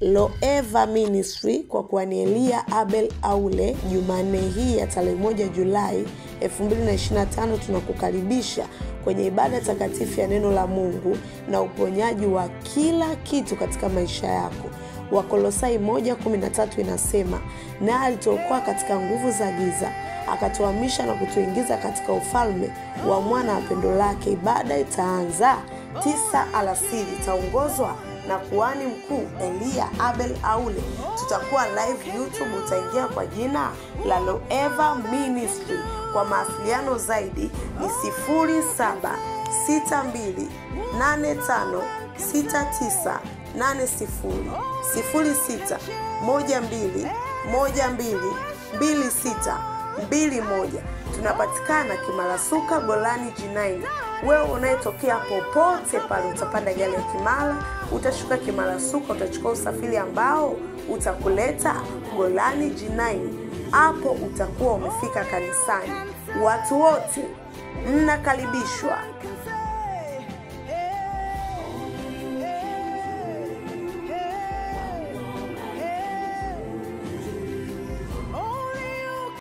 Loeva Ministry kwa kuanielia Abel Aule. Jumanne hii ya tarehe 1 Julai 2025 tunakukaribisha kwenye ibada takatifu ya neno la Mungu na uponyaji wa kila kitu katika maisha yako. Wakolosai 1:13 inasema, na alituokoa katika nguvu za giza, akatuhamisha na kutuingiza katika ufalme wa mwana wa pendo lake. Ibada itaanza 9 alasiri, itaongozwa na kuhani mkuu Elia Abel Aule. Tutakuwa live YouTube, utaingia kwa jina la Loeva Ministry. Kwa mawasiliano zaidi ni 0762856980, 0612122621. Tunapatikana Kimarasuka Golani G9. Wewe unayetokea popote pale, utapanda gari ya Kimara, utashuka Kimarasuka, utachukua usafiri ambao utakuleta Golani G9. Hapo utakuwa umefika kanisani. Watu wote mnakaribishwa.